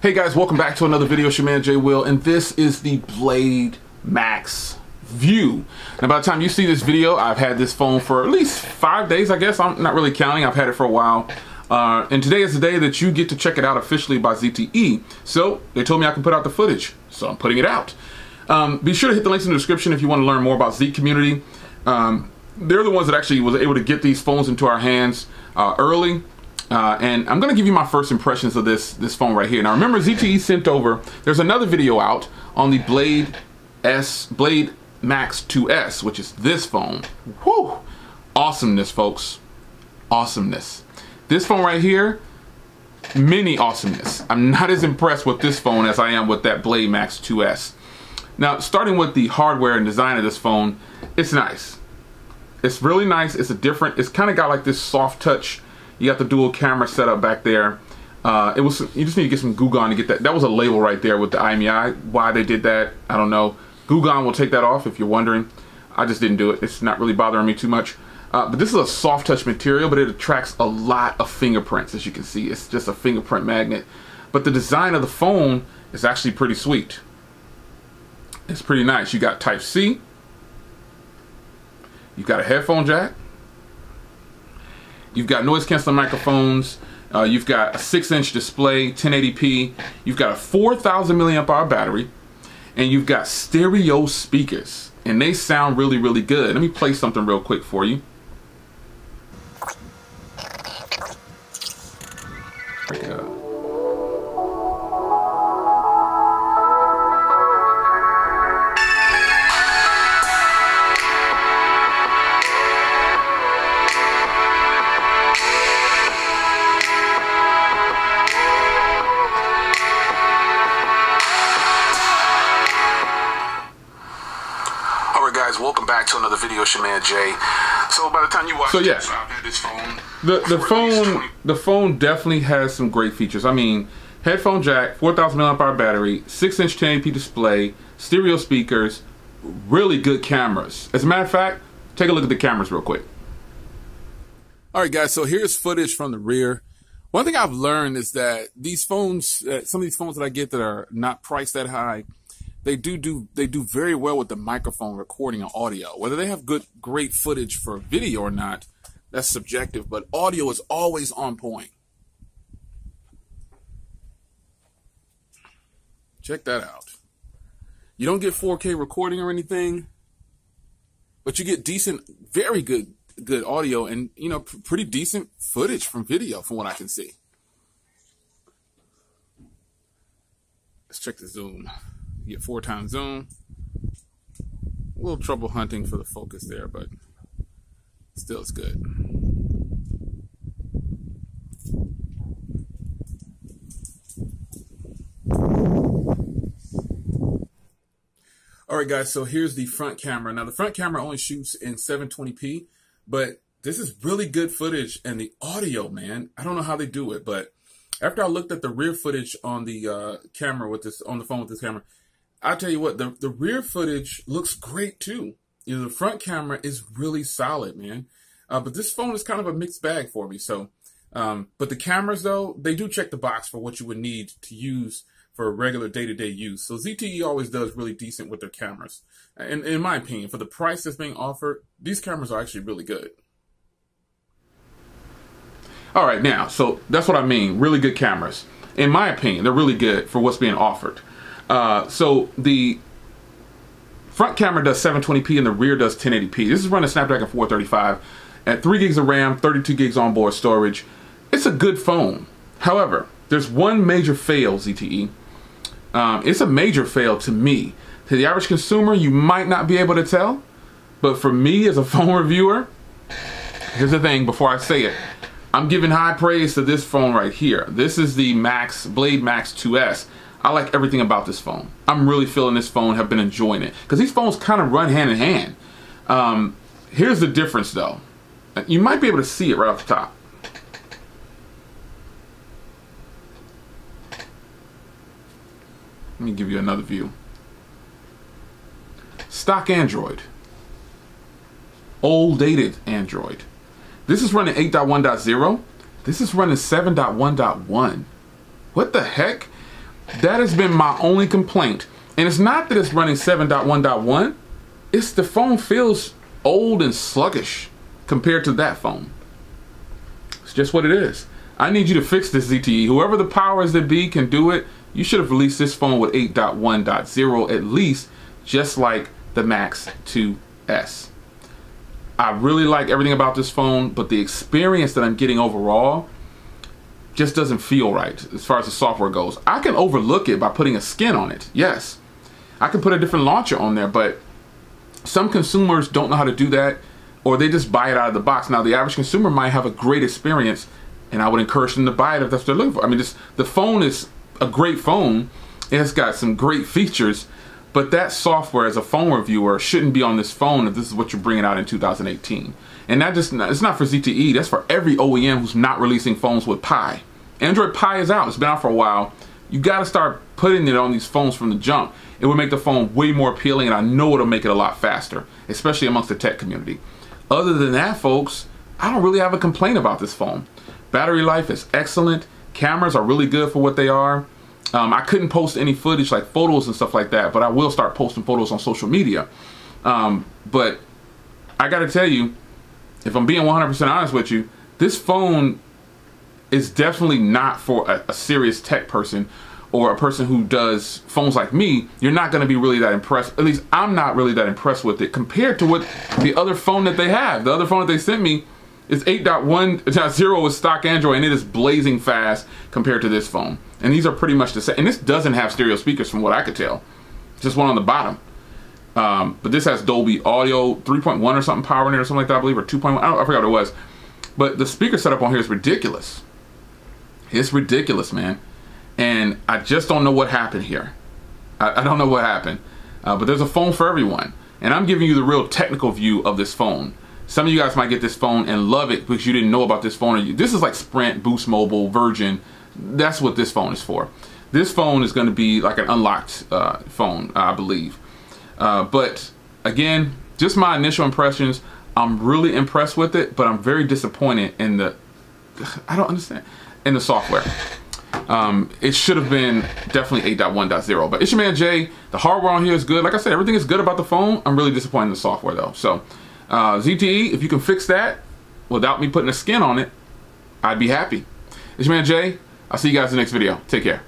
Hey guys, welcome back to another video. It's your man Jay Will, and this is the Blade Max View. Now by the time you see this video, I've had this phone for at least 5 days, I guess. I'm not really counting. I've had it for a while. And today is the day that you get to check it out officially by ZTE. So they told me I can put out the footage, so I'm putting it out. Be sure to hit the links in the description if you want to learn more about Z Community. They're the ones that actually was able to get these phones into our hands early. And I'm going to give you my first impressions of this phone right here. Now remember, ZTE sent over, there's another video out on the Blade Max 2S, which is this phone. Whew! Awesomeness, folks. Awesomeness. This phone right here, mini awesomeness. I'm not as impressed with this phone as I am with that Blade Max 2S. Now, starting with the hardware and design of this phone, it's nice. It's really nice. It's it's kind of got like this soft touch. You got the dual camera setup back there. You just need to get some Goo to get that. That was a label right there with the IMEI. Why they did that, I don't know. Goo will take that off if you're wondering. I just didn't do it. It's not really bothering me too much. But this is a soft touch material, but it attracts a lot of fingerprints, as you can see. It's just a fingerprint magnet. But the design of the phone is actually pretty sweet. It's pretty nice. You got Type-C. You've got a headphone jack. You've got noise canceling microphones. You've got a 6-inch display, 1080p. You've got a 4,000 milliamp hour battery, and you've got stereo speakers, and they sound really, really good. Let me play something real quick for you. Welcome back to another video. It's your man Jay. So by the time you watch this, I've had this phone. The phone definitely has some great features. I mean, headphone jack, 4,000 mAh battery, 6-inch 1080p display, stereo speakers, really good cameras. As a matter of fact, take a look at the cameras real quick. All right, guys. So here's footage from the rear. One thing I've learned is that these phones, some of these phones that I get that are not priced that high, they do very well with the microphone recording and audio. Whether they have great footage for video or not, that's subjective, but audio is always on point. Check that out. You don't get 4K recording or anything, but you get decent, very good audio and, you know, pretty decent footage from video from what I can see. Let's check the zoom. You get 4x zoom. A little trouble hunting for the focus there, but still it's good. All right, guys, so here's the front camera. Now, the front camera only shoots in 720p, but this is really good footage, and the audio, man, I don't know how they do it, but after I looked at the rear footage on the camera with this, on the phone with this camera, I'll tell you what, the rear footage looks great too. You know, the front camera is really solid, man. But this phone is kind of a mixed bag for me. So, but the cameras though, they do check the box for what you would need to use for regular day-to-day use. So ZTE always does really decent with their cameras. And in my opinion, for the price that's being offered, these cameras are actually really good. All right, now, so that's what I mean, really good cameras. In my opinion, they're really good for what's being offered. So the front camera does 720p and the rear does 1080p. This is running Snapdragon 435 at 3 gigs of RAM, 32 gigs onboard storage. It's a good phone. However, there's one major fail, ZTE. It's a major fail to me. To the average consumer, you might not be able to tell, but for me as a phone reviewer, here's the thing before I say it. I'm giving high praise to this phone right here. This is the Blade Max 2S. I like everything about this phone. I'm really feeling this phone, have been enjoying it. Because these phones kind of run hand in hand. Here's the difference though. You might be able to see it right off the top. Let me give you another view. Stock Android. Old dated Android. This is running 8.1.0. This is running 7.1.1. What the heck? That has been my only complaint. And it's not that it's running 7.1.1. It's the phone feels old and sluggish compared to that phone. It's just what it is. I need you to fix this, ZTE. Whoever the powers that be can do it. You should have released this phone with 8.1.0 at least, just like the Max 2S. I really like everything about this phone, but the experience that I'm getting overall just doesn't feel right as far as the software goes. I can overlook it by putting a skin on it. Yes, I can put a different launcher on there, but some consumers don't know how to do that, or they just buy it out of the box. Now, the average consumer might have a great experience, and I would encourage them to buy it if that's what they're looking for. I mean, the phone is a great phone. It's got some great features, but that software as a phone reviewer shouldn't be on this phone if this is what you're bringing out in 2018. And that just, it's not for ZTE, that's for every OEM who's not releasing phones with Pie. Android Pie is out, it's been out for a while. You gotta start putting it on these phones from the jump. It would make the phone way more appealing, and I know it'll make it a lot faster, especially amongst the tech community. Other than that, folks, I don't really have a complaint about this phone. Battery life is excellent. Cameras are really good for what they are. I couldn't post any footage like photos and stuff like that, but I will start posting photos on social media. But I gotta tell you, if I'm being 100% honest with you, this phone is definitely not for a serious tech person or a person who does phones like me. You're not gonna be really that impressed. At least I'm not really that impressed with it compared to what the other phone that they have. The other phone that they sent me is 8.1.0 with stock Android, and it is blazing fast compared to this phone. And these are pretty much the same. And this doesn't have stereo speakers from what I could tell. Just one on the bottom. But this has Dolby Audio 3.1 or something power in it or something like that, I believe, or 2.1. I forgot what it was. But the speaker setup on here is ridiculous. It's ridiculous, man. And I just don't know what happened here. I don't know what happened. But there's a phone for everyone. And I'm giving you the real technical view of this phone. Some of you guys might get this phone and love it because you didn't know about this phone. This is like Sprint, Boost Mobile, Virgin. That's what this phone is for. This phone is going to be like an unlocked phone, I believe. But again, just my initial impressions. I'm really impressed with it, but I'm very disappointed in the, I don't understand, in the software. It should have been definitely 8.1.0. But it's your man Jay. The hardware on here is good. Like I said, everything is good about the phone. I'm really disappointed in the software though. So ZTE, if you can fix that without me putting a skin on it, I'd be happy. It's your man Jay. I'll see you guys in the next video. Take care.